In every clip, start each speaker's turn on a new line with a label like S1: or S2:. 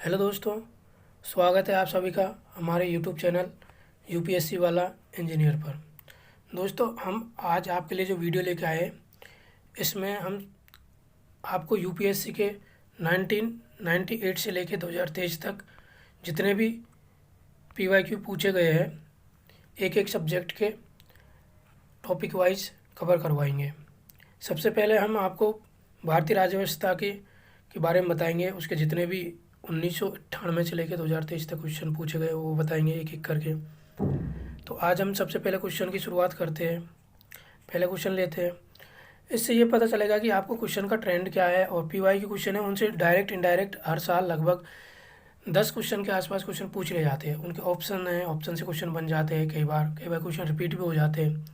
S1: Hello दोस्तों, स्वागत है आप सभी का हमारे यूट्यूब चैनल यूपीएससी वाला इंजीनियर पर। दोस्तों, हम आज आपके लिए जो वीडियो लेके आए, इसमें हम आपको यूपीएससी के 1998 से लेके 2023 तक जितने भी पीवाईक्यू पूछे गए हैं, एक एक सब्जेक्ट के टॉपिक वाइज कवर करवाएंगे। सबसे पहले हम आपको भारतीय राज्य व्यवस्था के बारे में बताएंगे। उसके जितने भी 1998 से लेकर 2023 तक क्वेश्चन पूछे गए वो बताएंगे एक एक करके। तो आज हम सबसे पहले क्वेश्चन की शुरुआत करते हैं। पहले क्वेश्चन लेते हैं। इससे ये पता चलेगा कि आपको क्वेश्चन का ट्रेंड क्या है, और पीवाई के क्वेश्चन है उनसे डायरेक्ट इनडायरेक्ट हर साल लगभग 10 क्वेश्चन के आसपास क्वेश्चन पूछ ले जाते हैं। उनके ऑप्शन है, ऑप्शन से क्वेश्चन बन जाते हैं। कई बार क्वेश्चन रिपीट भी हो जाते हैं।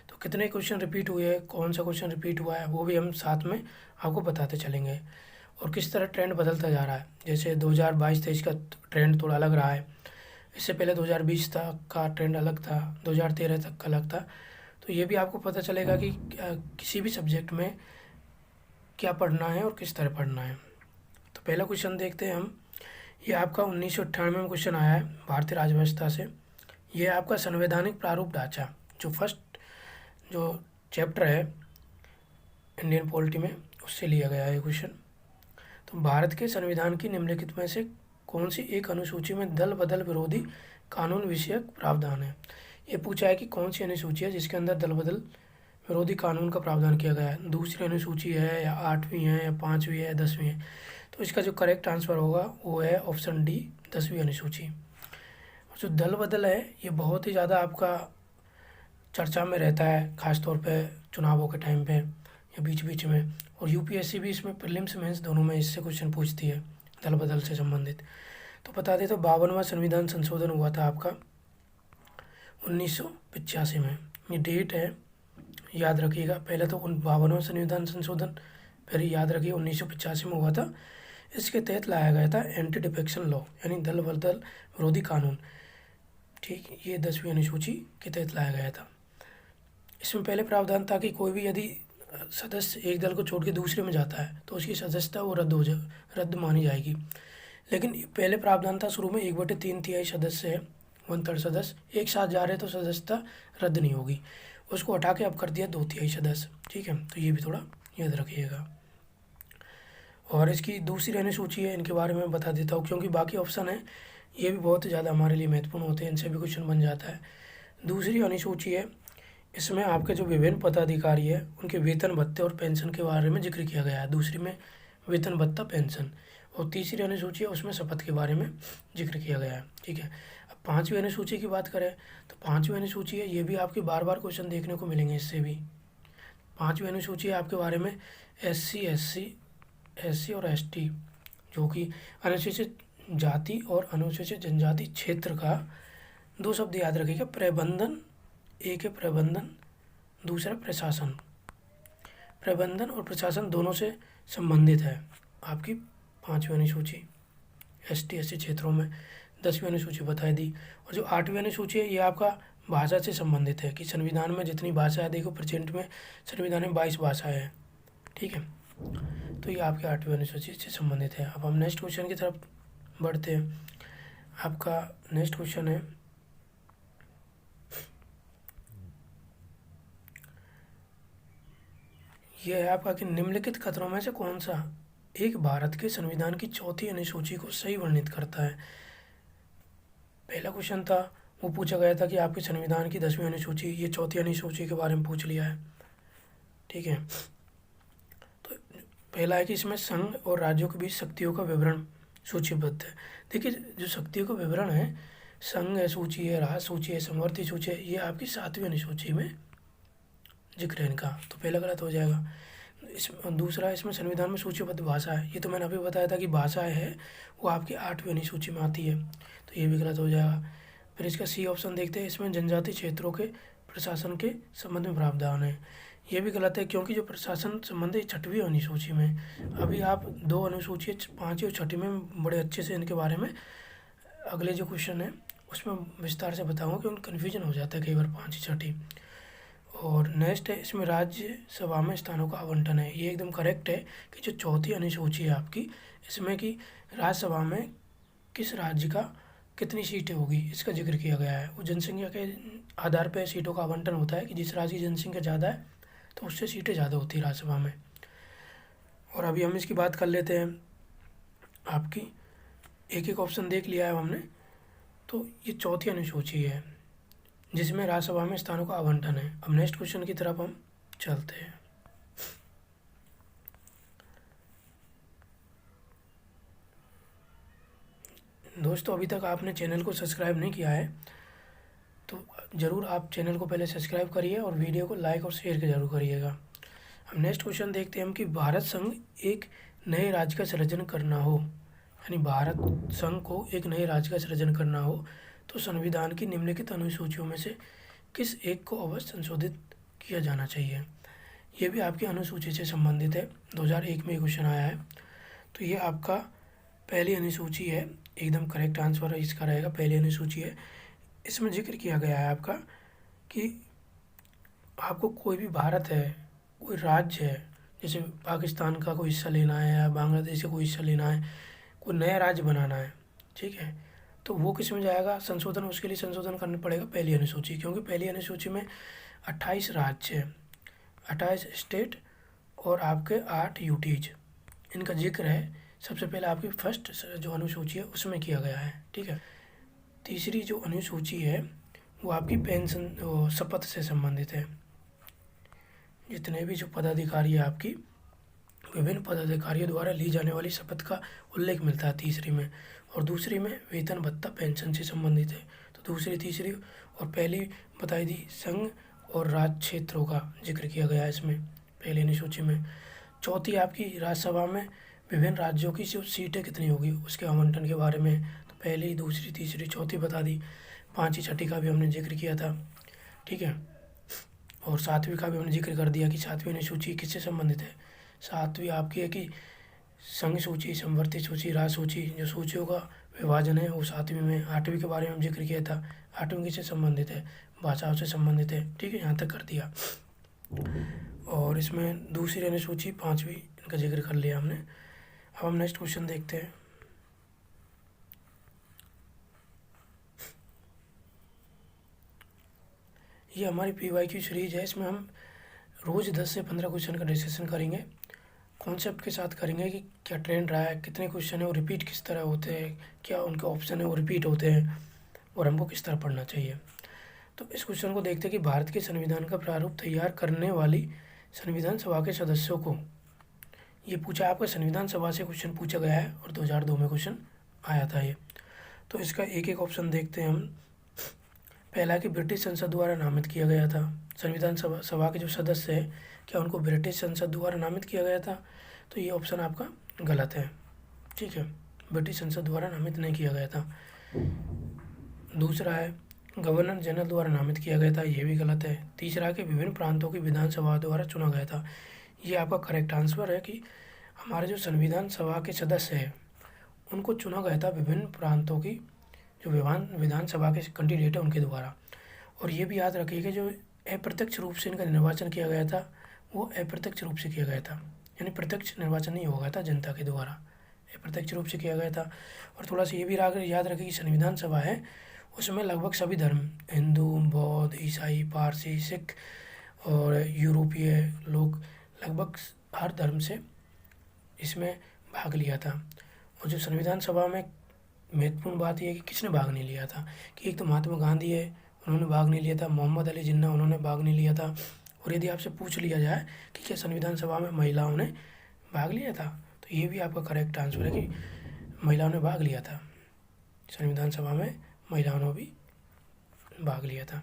S1: तो कितने क्वेश्चन रिपीट हुए हैं, कौन सा क्वेश्चन रिपीट हुआ है, वो भी हम साथ में आपको बताते चलेंगे। और किस तरह ट्रेंड बदलता जा रहा है। जैसे 2022-23 का ट्रेंड थोड़ा अलग रहा है। इससे पहले 2020 तक का ट्रेंड अलग था, 2013 तक का अलग था। तो ये भी आपको पता चलेगा कि किसी भी सब्जेक्ट में क्या पढ़ना है और किस तरह पढ़ना है। तो पहला क्वेश्चन देखते हैं हम। ये आपका 1998 में क्वेश्चन आया है भारतीय राज्य व्यवस्था से। ये आपका संवैधानिक प्रारूप ढांचा, जो फर्स्ट जो चैप्टर है इंडियन पॉलिटी में, उससे लिया गया है क्वेश्चन। तो भारत के संविधान की निम्नलिखित में से कौन सी एक अनुसूची में दल बदल विरोधी कानून विषयक प्रावधान है। ये पूछा है कि कौन सी अनुसूची है जिसके अंदर दल बदल विरोधी कानून का प्रावधान किया गया है। दूसरी अनुसूची है, या 8वीं है, या 5वीं है, या 10वीं है। तो इसका जो करेक्ट आंसर होगा वो है ऑप्शन डी, 10वीं अनुसूची। जो दल बदल है ये बहुत ही ज़्यादा आपका चर्चा में रहता है, खासतौर पे चुनावों के टाइम पे या बीच बीच में। और यूपीएससी भी इसमें प्रीलिम्स मेंस दोनों में इससे क्वेश्चन पूछती है दल बदल से संबंधित। तो बता दें तो 52वां संविधान संशोधन हुआ था आपका 1985 में। ये डेट है, याद रखिएगा। पहले तो 52वां संविधान संशोधन, फिर याद रखिए 1985 में हुआ था। इसके तहत लाया गया था एंटी डिफेक्शन लॉ, यानी दल बदल विरोधी कानून। ठीक, ये 10वीं अनुसूची के तहत लाया गया था। इसमें पहले प्रावधान था कि कोई भी यदि सदस्य एक दल को छोड़ के दूसरे में जाता है तो उसकी सदस्यता वो रद्द मानी जाएगी। लेकिन पहले प्रावधान था शुरू में 1/3 सदस्य है, 1/3 सदस्य एक साथ जा रहे तो सदस्यता रद्द नहीं होगी। उसको हटा के अब कर दिया 2/3 सदस्य। ठीक है, तो ये भी थोड़ा याद रखिएगा। और इसकी दूसरी अनुसूची है, इनके बारे में बता देता हूँ क्योंकि बाकी ऑप्शन है ये भी बहुत ज़्यादा हमारे लिए महत्वपूर्ण होते हैं, इनसे भी क्वेश्चन बन जाता है। दूसरी अनुसूची है, इसमें आपके जो विभिन्न पदाधिकारी है उनके वेतन भत्ते और पेंशन के बारे में जिक्र किया गया है। दूसरी में वेतन भत्ता पेंशन। और तीसरी अनुसूची है उसमें शपथ के बारे में जिक्र किया गया है। ठीक है, अब 5वीं अनुसूची की बात करें तो 5वीं अनुसूची है, ये भी आपके बार बार क्वेश्चन देखने को मिलेंगे इससे भी। 5वीं अनुसूची है आपके बारे में एससी और एसटी, जो कि अनुसूचित जाति और अनुसूचित जनजाति क्षेत्र का। दो शब्द याद रखिएगा, प्रबंधन। एक है प्रबंधन, दूसरा प्रशासन। प्रबंधन और प्रशासन दोनों से संबंधित है आपकी 5वीं अनुसूची एसटी एससी क्षेत्रों में। 10वीं अनुसूची बता दी। और जो 8वीं अनुसूची है ये आपका भाषा से संबंधित है कि संविधान में जितनी भाषाएं, देखो प्रेजेंट में संविधान में 22 भाषाएं हैं। ठीक है, तो ये आपके 8वीं अनुसूची से संबंधित है। अब हम नेक्स्ट क्वेश्चन की तरफ बढ़ते हैं। आपका नेक्स्ट क्वेश्चन है, यह है आपका कि निम्नलिखित खतरों में से कौन सा एक भारत के संविधान की 4थी अनुसूची को सही वर्णित करता है। पहला क्वेश्चन था वो पूछा गया था कि आपके संविधान की 10वीं अनुसूची, ये 4थी अनुसूची के बारे में पूछ लिया है। ठीक है, तो पहला है कि इसमें संघ और राज्यों के बीच शक्तियों का विवरण सूचीबद्ध है। देखिए, जो शक्तियों का विवरण है, संघ है सूची है, राज सूची है, समवर्ती सूची है, ये आपकी 7वीं अनुसूची में जिक्र है इनका। तो पहला गलत हो जाएगा। दूसरा, इसमें संविधान में सूचीबद्ध भाषा है, ये तो मैंने अभी बताया था कि भाषाएं है वो आपकी 8वीं अनुसूची में आती है, तो ये भी गलत हो जाएगा। फिर इसका सी ऑप्शन देखते हैं, इसमें जनजातीय क्षेत्रों के प्रशासन के संबंध में प्रावधान है, ये भी गलत है क्योंकि जो प्रशासन संबंधी 6वीं अनुसूची में। अभी आप 2 अनुसूची 5वीं और 6वीं में बड़े अच्छे से इनके बारे में अगले जो क्वेश्चन है उसमें विस्तार से बताऊँगा क्योंकि कन्फ्यूजन हो जाता है कई बार 5वीं 6वीं। और नेक्स्ट है, इसमें राज्यसभा में स्थानों का आवंटन है, ये एकदम करेक्ट है कि जो 4थी अनुसूची है आपकी, इसमें कि राज्यसभा में किस राज्य का कितनी सीटें होगी इसका जिक्र किया गया है। वो जनसंख्या के आधार पर सीटों का आवंटन होता है कि जिस राज्य की जनसंख्या ज़्यादा है तो उससे सीटें ज़्यादा होती है राज्यसभा में। और अभी हम इसकी बात कर लेते हैं। आपकी एक एक ऑप्शन देख लिया है हमने, तो ये चौथी अनुसूची है जिसमें राज्यसभा में स्थानों का आवंटन है। अब नेक्स्ट क्वेश्चन की तरफ हम चलते हैं। दोस्तों, अभी तक आपने चैनल को सब्सक्राइब नहीं किया है तो ज़रूर आप चैनल को पहले सब्सक्राइब करिए और वीडियो को लाइक और शेयर जरूर करिएगा। हम नेक्स्ट क्वेश्चन देखते हैं हम कि भारत संघ एक नए राज्य का सृजन करना हो, यानी भारत संघ को एक नए राज्य का सृजन करना हो तो संविधान की निम्नलिखित अनुसूचियों में से किस एक को अवश्य संशोधित किया जाना चाहिए। ये भी आपकी अनुसूची से संबंधित है, 2001 में क्वेश्चन आया है। तो ये आपका पहली अनुसूची है, एकदम करेक्ट आंसर इसका रहेगा, पहली अनुसूची है। इसमें जिक्र किया गया है आपका कि आपको कोई भी भारत है, कोई राज्य है, जैसे पाकिस्तान का कोई हिस्सा लेना है या बांग्लादेश का कोई हिस्सा लेना है, कोई नया राज्य बनाना है, ठीक है, तो वो किस में जाएगा संशोधन, उसके लिए संशोधन करना पड़ेगा पहली अनुसूची, क्योंकि पहली अनुसूची में 28 राज्य है, 28 स्टेट और आपके 8 यूटीज, इनका जिक्र है। सबसे पहले आपकी फर्स्ट जो अनुसूची है उसमें किया गया है, ठीक है। तीसरी जो अनुसूची है वो आपकी पेंशन शपथ से संबंधित है। जितने भी जो पदाधिकारी है आपकी, विभिन्न पदाधिकारियों द्वारा ली जाने वाली शपथ का उल्लेख मिलता है तीसरी में। और दूसरी में वेतन भत्ता पेंशन से संबंधित है। तो दूसरी, तीसरी और पहली बताई दी संघ और राज्य क्षेत्रों का जिक्र किया गया है इसमें पहली अनुसूची में। चौथी आपकी राज्यसभा में विभिन्न राज्यों की जो सीटें कितनी होगी उसके आवंटन के बारे में, तो पहली, दूसरी, तीसरी, चौथी बता दी। पाँचवीं, छठी का भी हमने जिक्र किया था, ठीक है। और सातवीं का भी हमने जिक्र कर दिया कि सातवीं अनुसूची किससे संबंधित है। सातवीं आपकी है कि संघ सूची, संवर्ती सूची, राज सूची, जो सूचियों का विभाजन है वो सातवीं में। आठवीं के बारे में हम जिक्र किया था, आठवीं किससे संबंधित है, भाषाओं से संबंधित है, ठीक है, यहाँ तक कर दिया। और इसमें दूसरी अनुसूची, पाँचवीं, इनका जिक्र कर लिया हमने। अब हम नेक्स्ट क्वेश्चन देखते हैं। ये हमारी PYQ सीरीज है, इसमें हम रोज़ 10 से 15 क्वेश्चन का डिस्कशन करेंगे, कॉन्सेप्ट के साथ करेंगे कि क्या ट्रेंड रहा है, कितने क्वेश्चन है वो रिपीट किस तरह होते हैं, क्या उनके ऑप्शन है वो रिपीट होते हैं और हमको किस तरह पढ़ना चाहिए। तो इस क्वेश्चन को देखते हैं कि भारत के संविधान का प्रारूप तैयार करने वाली संविधान सभा के सदस्यों को, ये पूछा आपका संविधान सभा से क्वेश्चन पूछा गया है और 2002 में क्वेश्चन आया था ये। तो इसका एक एक ऑप्शन देखते हैं हम। पहला कि ब्रिटिश संसद द्वारा नामित किया गया था। संविधान सभा के जो सदस्य हैं क्या उनको ब्रिटिश संसद द्वारा नामित किया गया था, तो ये ऑप्शन आपका गलत है, ठीक है, ब्रिटिश संसद द्वारा नामित नहीं किया गया था। दूसरा है गवर्नर जनरल द्वारा नामित किया गया था, ये भी गलत है। तीसरा कि विभिन्न प्रांतों की विधानसभा द्वारा चुना गया था, ये आपका करेक्ट आंसर है कि हमारे जो संविधान सभा के सदस्य हैं उनको चुना गया था विभिन्न प्रांतों की जो विधानसभा के कैंडिडेट है उनके द्वारा। और ये भी याद रखिएगा जो अप्रत्यक्ष रूप से इनका निर्वाचन किया गया था वो अप्रत्यक्ष रूप से किया गया था, यानी प्रत्यक्ष निर्वाचन नहीं हो गया था जनता के द्वारा, अप्रत्यक्ष रूप से किया गया था। और थोड़ा सा ये भी याद रखें कि संविधान सभा है उसमें लगभग सभी धर्म, हिंदू, बौद्ध, ईसाई, पारसी, सिख और यूरोपीय लोग, लगभग हर धर्म से इसमें भाग लिया था। और जो संविधान सभा में महत्वपूर्ण बात यह है कि किसने भाग नहीं लिया था, कि एक तो महात्मा गांधी है, उन्होंने भाग नहीं लिया था, मोहम्मद अली जिन्ना, उन्होंने भाग नहीं लिया था। और यदि आपसे पूछ लिया जाए कि क्या संविधान सभा में महिलाओं ने भाग लिया था, तो ये भी आपका करेक्ट आंसर है कि महिलाओं ने भाग लिया था, संविधान सभा में महिलाओं ने भी भाग लिया था।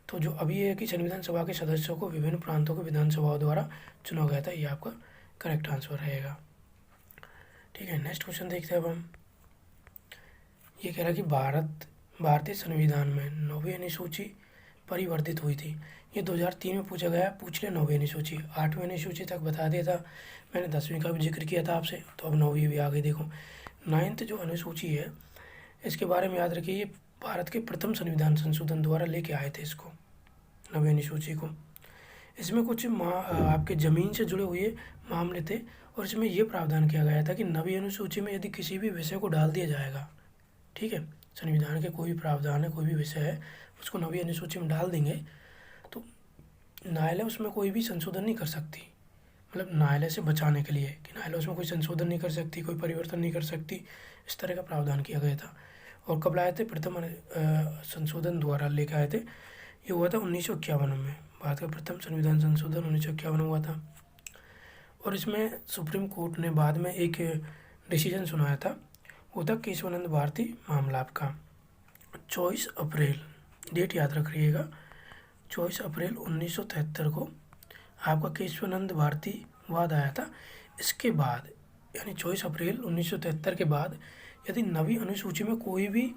S1: तो जो अभी है कि संविधान सभा के सदस्यों को विभिन्न प्रांतों की विधानसभाओं द्वारा चुना गया था, ये आपका करेक्ट आंसर रहेगा, ठीक है। नेक्स्ट क्वेश्चन देखते हैं अब हम। ये कह रहा है कि भारतीय संविधान में 9वीं अनुसूची परिवर्तित हुई थी। ये 2003 में पूछा गया, पूछ लिया 9वीं अनुसूची, 8वीं अनुसूची तक बता दिया था मैंने, 10वीं का भी जिक्र किया था आपसे, तो अब 9वीं भी आ गई। देखो 9th जो अनुसूची है इसके बारे में याद रखिए, ये भारत के प्रथम संविधान संशोधन द्वारा लेके आए थे इसको, 9वीं अनुसूची को। इसमें कुछ आपके ज़मीन से जुड़े हुए मामले थे और इसमें यह प्रावधान किया गया था कि 9वीं अनुसूची में यदि किसी भी विषय को डाल दिया जाएगा, ठीक है, संविधान के कोई भी प्रावधान है, कोई भी विषय है, उसको नवी अनुसूची में डाल देंगे तो न्यायालय उसमें कोई भी संशोधन नहीं कर सकती। मतलब न्यायालय से बचाने के लिए कि न्यायालय उसमें कोई संशोधन नहीं कर सकती, कोई परिवर्तन नहीं कर सकती, इस तरह का प्रावधान किया गया था। और कब लाए थे? प्रथम संशोधन द्वारा लेकर आए थे। ये हुआ था 1951 में। भारत का प्रथम संविधान संशोधन 1951 में हुआ था। और इसमें सुप्रीम कोर्ट ने बाद में एक डिसीजन सुनाया था, वो था केशवानंद भारती मामला आपका 24 अप्रैल, डेट याद रखिएगा, 24 अप्रैल 1973 को आपका केशवानंद भारती वाद आया था। इसके बाद यानी 24 अप्रैल 1973 के बाद यदि नवी अनुसूची में कोई भी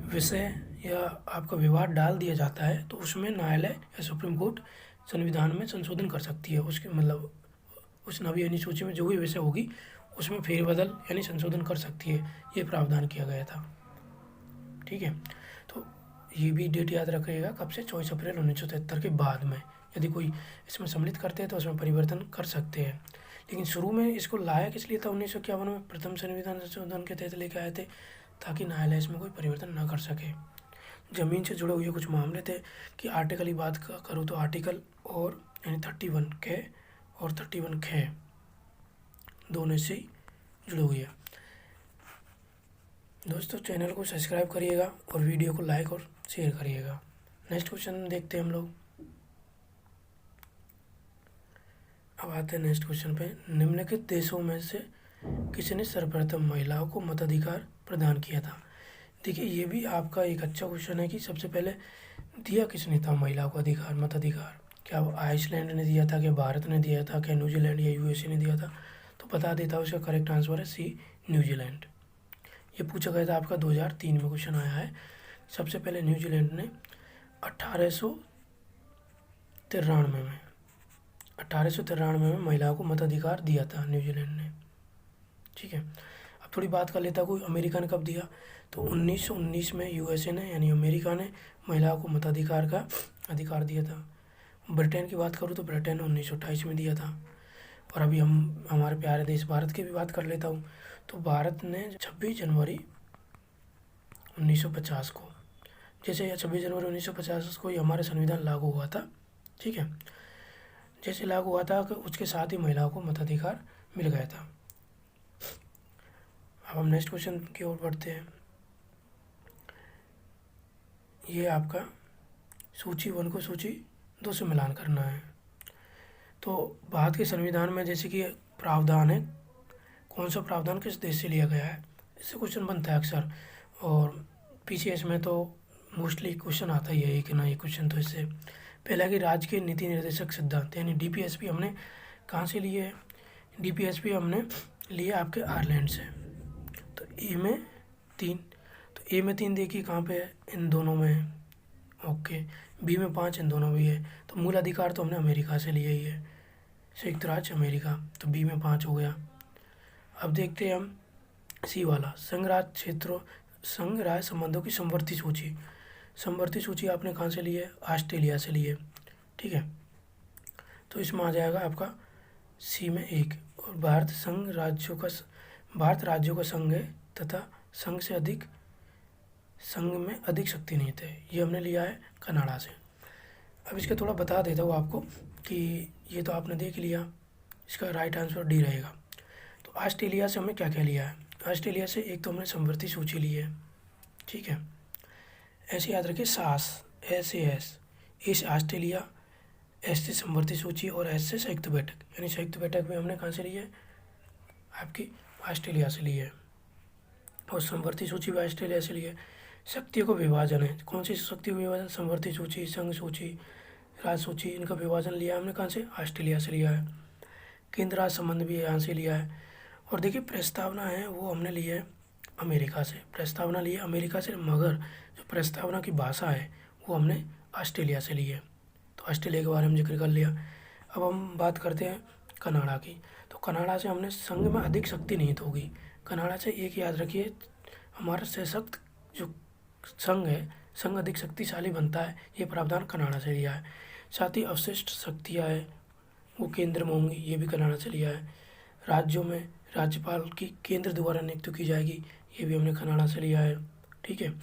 S1: विषय या आपका विवाद डाल दिया जाता है तो उसमें न्यायालय या सुप्रीम कोर्ट संविधान में संशोधन कर सकती है। उसके मतलब उस नवी अनुसूची में जो भी विषय होगी उसमें फेरबदल यानी संशोधन कर सकती है, ये प्रावधान किया गया था। ठीक है, तो ये भी डेट याद रखिएगा, कब से? 24 अप्रैल 1973 के बाद में यदि कोई इसमें सम्मिलित करते हैं तो उसमें परिवर्तन कर सकते हैं। लेकिन शुरू में इसको लाया किस लिए था? 1951 में प्रथम संविधान संशोधन के तहत लेके आए थे ताकि न्यायालय इसमें कोई परिवर्तन न कर सके। ज़मीन से जुड़े हुए कुछ मामले थे कि आर्टिकल की बात करूँ तो आर्टिकल और यानी 31 के और 31 खे दोनों से जुड़े हुए हैं। दोस्तों चैनल को सब्सक्राइब करिएगा और वीडियो को लाइक और शेयर करिएगा। नेक्स्ट क्वेश्चन देखते हैं हम लोग। अब आते हैं नेक्स्ट क्वेश्चन पे। निम्नलिखित देशों में से किसने सर्वप्रथम महिलाओं को मताधिकार प्रदान किया था? देखिए ये भी आपका एक अच्छा क्वेश्चन है कि सबसे पहले दिया किसने था महिलाओं को अधिकार, मताधिकार? क्या आइसलैंड ने दिया था, क्या भारत ने दिया था, क्या न्यूजीलैंड या यूएसए ने दिया था? तो बता देता हूँ, उसका करेक्ट आंसर है सी, न्यूजीलैंड। ये पूछा गया था आपका 2003 में क्वेश्चन आया है। सबसे पहले न्यूजीलैंड ने 1893 में महिलाओं को मताधिकार दिया था न्यूजीलैंड ने। ठीक है, अब थोड़ी बात कर लेता कोई अमेरिका ने कब दिया? तो 1919 में यूएसए ने यानी अमेरिका ने महिलाओं को मताधिकार का अधिकार दिया था। ब्रिटेन की बात करूँ तो ब्रिटेन ने 1928 में दिया था। और अभी हम हमारे प्यारे देश भारत की भी बात कर लेता हूँ तो भारत ने 26 जनवरी 1950 को, जैसे 26 जनवरी 1950 को ये हमारा संविधान लागू हुआ था। ठीक है, जैसे लागू हुआ था कि उसके साथ ही महिलाओं को मताधिकार मिल गया था। अब हम नेक्स्ट क्वेश्चन की ओर बढ़ते हैं। ये आपका सूची 1 को सूची 2 से मिलान करना है। तो भारत के संविधान में जैसे कि प्रावधान है, कौन सा प्रावधान किस देश से लिया गया है, इससे क्वेश्चन बनता है अक्सर। और पीसीएस में तो मोस्टली क्वेश्चन आता ही है कि ना, ये क्वेश्चन तो इससे पहला कि राज्य के नीति निर्देशक सिद्धांत यानी डीपीएसपी हमने कहाँ से लिए है? डीपीएसपी हमने लिए आपके आयरलैंड से। तो ए में 3, तो ए में 3 देखिए कहाँ पे है, इन दोनों में है। ओके, बी में 5, इन दोनों भी है। तो मूल अधिकार तो हमने अमेरिका से लिया ही है, संयुक्त राज्य अमेरिका, तो बी में 5 हो गया। अब देखते हैं हम सी वाला, संघ राज्य क्षेत्रों, संघ राज्य संबंधों की समवर्ती सूची। समवर्ती सूची आपने कहाँ से ली है? ऑस्ट्रेलिया से ली है। ठीक है, तो इसमें आ जाएगा आपका सी में 1। और भारत राज्यों का संघ है तथा संघ में अधिक शक्ति नहीं थे, ये हमने लिया है कनाडा से। अब इसका थोड़ा बता देता हूँ आपको कि ये तो आपने देख लिया, इसका राइट आंसर डी रहेगा। तो ऑस्ट्रेलिया से हमने क्या क्या लिया है? ऑस्ट्रेलिया से एक तो हमने समवर्ती सूची ली है। ठीक है, ऐसे याद रखिए, SAS इस ऑस्ट्रेलिया, एस से समवर्ती सूची और एस से संयुक्त बैठक, यानी संयुक्त बैठक भी हमने कहाँ से ली है? आपकी ऑस्ट्रेलिया से ली है। और समवर्ती सूची भी ऑस्ट्रेलिया से ली है। शक्तियों का विभाजन है, कौन सी शक्ति का विभाजन? समवर्ती सूची, संघ सूची, राज्य सूची, इनका विभाजन लिया हमने कहाँ से? ऑस्ट्रेलिया से लिया है। केंद्र राज्य संबंध भी यहाँ से लिया है। और देखिए प्रस्तावना है वो हमने ली है अमेरिका से, प्रस्तावना ली है अमेरिका से, मगर जो प्रस्तावना की भाषा है वो हमने ऑस्ट्रेलिया से ली है। तो ऑस्ट्रेलिया के बारे में जिक्र कर लिया। अब हम बात करते हैं कनाडा की। तो कनाडा से हमने संघ में अधिक शक्ति निहित होगी। कनाडा से एक याद रखिए, हमारा सशक्त जो संघ है, संघ अधिक शक्तिशाली बनता है, ये प्रावधान कनाडा से लिया है। साथ ही अवशिष्ट शक्तियाँ है वो केंद्र में होंगी, ये भी कनाडा से लिया है। राज्यों में राज्यपाल की केंद्र द्वारा नियुक्त की जाएगी, ये भी हमने कनाडा से लिया है। ठीक है।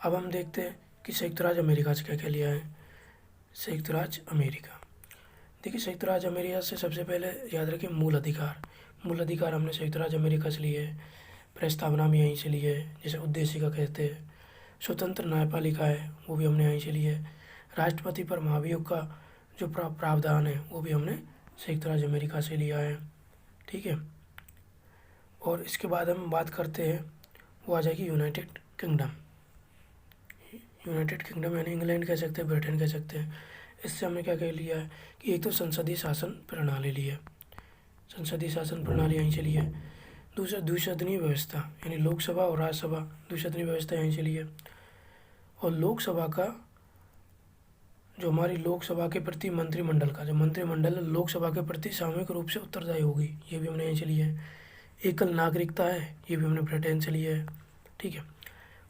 S1: अब हम देखते हैं कि संयुक्त राज्य अमेरिका से क्या क्या लिया है। संयुक्त राज्य अमेरिका, देखिए संयुक्त राज्य अमेरिका से सबसे पहले याद रखिए मूल अधिकार। मूल अधिकार हमने संयुक्त राज्य अमेरिका से लिए है। प्रस्तावना भी यहीं से ली है, जैसे उद्देशिका कहते हैं। स्वतंत्र न्यायपालिका है, वो भी हमने यहीं से ली है। राष्ट्रपति पर महाभियोग का जो प्रावधान है वो भी हमने संयुक्त राज्य अमेरिका से लिया है, ठीक है। और इसके बाद हम बात करते हैं, वो आ जाएगी यूनाइटेड किंगडम। यूनाइटेड किंगडम यानी इंग्लैंड कह सकते हैं, ब्रिटेन कह सकते हैं। इससे हमने क्या कह लिया है कि एक तो संसदीय शासन प्रणाली ली है, संसदीय शासन प्रणाली यहीं से ली है। दूसरा द्विसदनीय व्यवस्था, यानी लोकसभा और राज्यसभा द्विसदनीय व्यवस्था यहीं से ली है। और लोकसभा का जो हमारी लोकसभा के प्रति मंत्रिमंडल का जो मंत्रिमंडल लोकसभा के प्रति सामूहिक रूप से उत्तरदायी होगी, ये भी हमने यहीं से लिया है। एकल नागरिकता है, ये भी हमने ब्रिटेन से लिया है, ठीक है।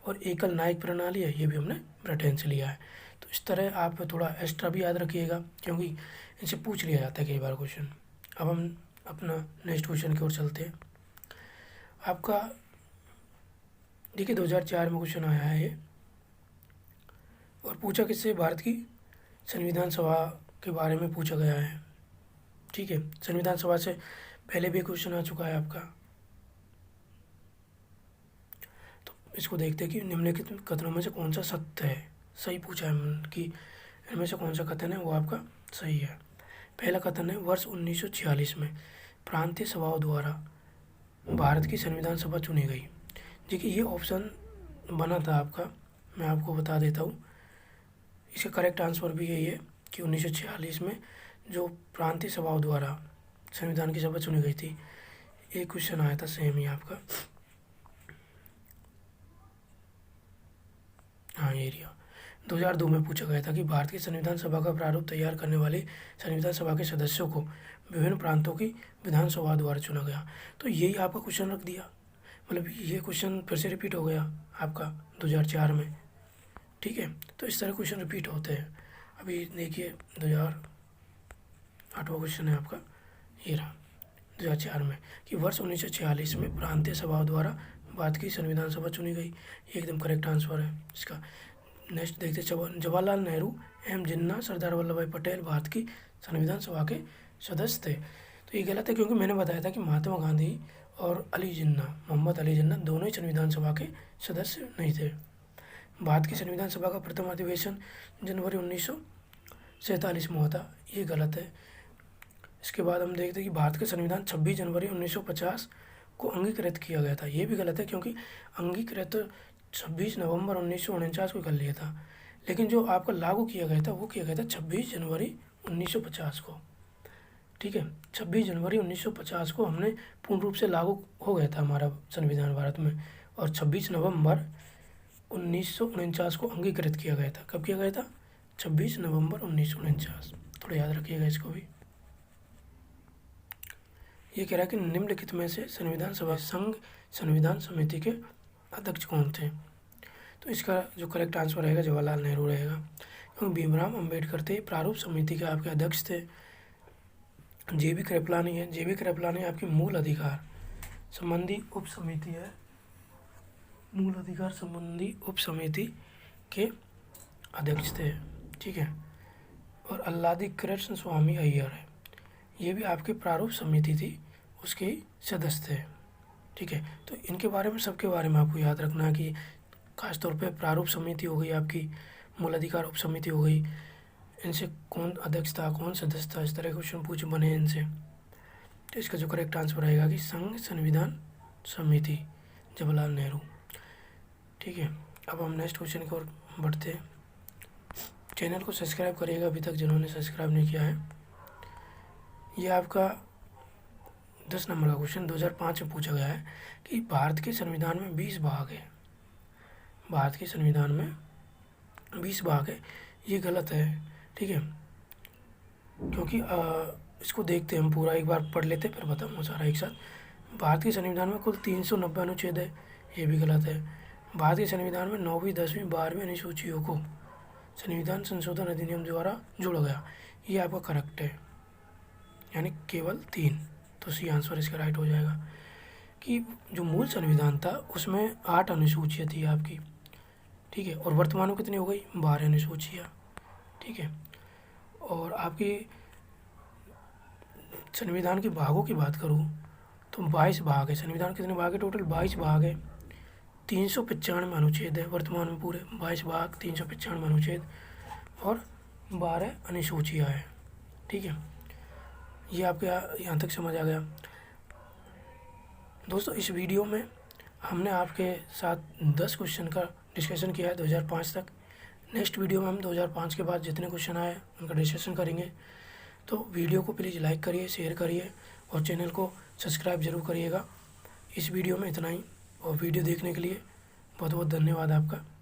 S1: और एकल न्यायिक प्रणाली है, ये भी हमने ब्रिटेन से लिया है। तो इस तरह आप थोड़ा एक्स्ट्रा भी याद रखिएगा, क्योंकि इनसे पूछ लिया जाता है कई बार क्वेश्चन। अब हम अपना नेक्स्ट क्वेश्चन की ओर चलते हैं। आपका देखिए 2004 में क्वेश्चन आया है ये, और पूछा किससे, भारत की संविधान सभा के बारे में पूछा गया है, ठीक है। संविधान सभा से पहले भी क्वेश्चन आ चुका है आपका। तो इसको देखते हैं कि निम्नलिखित कथनों में से कौन सा सत्य है, सही पूछा है कि इनमें से कौन सा कथन है वो आपका सही है। पहला कथन है, वर्ष 1946 में प्रांतीय सभाओं द्वारा भारत की संविधान सभा चुनी गई। देखिए ये ऑप्शन बना था आपका, मैं आपको बता देता हूँ। इसका करेक्ट आंसर भी यही है कि 1946 में जो प्रांतीय सभाओं द्वारा संविधान की सभा चुनी गई थी। एक क्वेश्चन आया था सेम ही आपका, हाँ एरिया 2002 में पूछा गया था कि भारत की संविधान सभा का प्रारूप तैयार करने वाले संविधान सभा के सदस्यों को विभिन्न प्रांतों की विधानसभा द्वारा चुना गया। तो यही आपका क्वेश्चन रख दिया, मतलब ये क्वेश्चन फिर से रिपीट हो गया आपका 2004 में, ठीक है। तो इस तरह क्वेश्चन रिपीट होते हैं। अभी देखिए 2008वां क्वेश्चन है आपका, ये रहा 2004 में कि वर्ष 1946 में प्रांतीय सभाओं द्वारा भारत की संविधान सभा चुनी गई। ये एकदम करेक्ट आंसर है इसका। नेक्स्ट देखते जवाहरलाल नेहरू एम जिन्ना सरदार वल्लभ भाई पटेल भारत की संविधान सभा के सदस्य थे। तो ये गलत है, क्योंकि मैंने बताया था कि महात्मा गांधी और अली जिन्ना, मोहम्मद अली जिन्ना दोनों ही संविधान सभा के सदस्य नहीं थे। भारत की संविधान सभा का प्रथम अधिवेशन जनवरी 1947 में हुआ था, ये गलत है। इसके बाद हम देखते हैं कि भारत का संविधान 26 जनवरी 1950 को अंगीकृत किया गया था, ये भी गलत है, क्योंकि अंगीकृत 26 नवंबर 1949 को कर लिया था, लेकिन जो आपका लागू किया गया था वो किया गया था 26 जनवरी 1950 को, ठीक है। 26 जनवरी 1950 को हमने पूर्ण रूप से लागू हो गया था हमारा संविधान भारत में, और 26 नवंबर 1949 को अंगीकृत किया गया था। कब किया गया था? 26 नवंबर 1949। थोड़ा याद रखिएगा इसको भी। ये कह रहा है कि निम्नलिखित में से संविधान सभा संघ संविधान समिति के अध्यक्ष कौन थे? तो इसका जो करेक्ट आंसर रहेगा जवाहरलाल नेहरू रहेगा, क्योंकि भीमराव अंबेडकर थे प्रारूप समिति के आपके अध्यक्ष थे। जे.बी. कृपलानी है, जे.बी. कृपलानी आपकी मूल अधिकार संबंधी उप समिति है, मूल अधिकार संबंधी उप समिति के अध्यक्ष थे, ठीक है। और अल्लादी कृष्ण स्वामी अय्यर है, ये भी आपके प्रारूप समिति थी उसके सदस्य थे, ठीक है। तो इनके बारे में सबके बारे में आपको याद रखना है कि खासतौर पे प्रारूप समिति हो गई आपकी, मूल अधिकार उप समिति हो गई, इनसे कौन अध्यक्ष था कौन सदस्य था, इस तरह के क्वेश्चन पूछ बने इनसे। तो इसका जो करेक्ट आंसर रहेगा कि संघ संविधान समिति जवाहरलाल नेहरू, ठीक है। अब हम नेक्स्ट क्वेश्चन की ओर बढ़ते हैं। चैनल को सब्सक्राइब करिएगा अभी तक जिन्होंने सब्सक्राइब नहीं किया है। ये आपका 10 नंबर का क्वेश्चन 2005 में पूछा गया है कि भारत के संविधान में 20 भाग है, भारत के संविधान में 20 भाग है, ये गलत है, ठीक है। क्योंकि इसको देखते हैं हम पूरा, एक बार पढ़ लेते फिर बताऊँगा सारा एक साथ। भारत के संविधान में कुल 390 अनुच्छेद है, ये भी गलत है। भारत के संविधान में 9वीं 10वीं 12वीं अनुसूचियों को संविधान संशोधन अधिनियम द्वारा जोड़ा गया, ये आपका करेक्ट है, यानी केवल 3। तो सी आंसर इसका राइट हो जाएगा। कि जो मूल संविधान था उसमें 8 अनुसूचियाँ थी आपकी, ठीक है, और वर्तमान में कितनी हो गई, 12 अनुसूचियाँ, ठीक है। और आपकी संविधान के भागों की बात करूँ तो 22 भाग है। संविधान के कितने भाग है, टोटल 22 भाग है, 395 अनुच्छेद है वर्तमान में, पूरे 22 भाग, 395 अनुच्छेद और 12 अनुसूचियाँ हैं, ठीक है। ये आपके यहाँ तक समझ आ गया। दोस्तों इस वीडियो में हमने आपके साथ 10 क्वेश्चन का डिस्कशन किया है 2005 तक। नेक्स्ट वीडियो में हम 2005 के बाद जितने क्वेश्चन आए उनका डिस्कशन करेंगे। तो वीडियो को प्लीज़ लाइक करिए, शेयर करिए और चैनल को सब्सक्राइब ज़रूर करिएगा। इस वीडियो में इतना ही, और वीडियो देखने के लिए बहुत बहुत धन्यवाद आपका।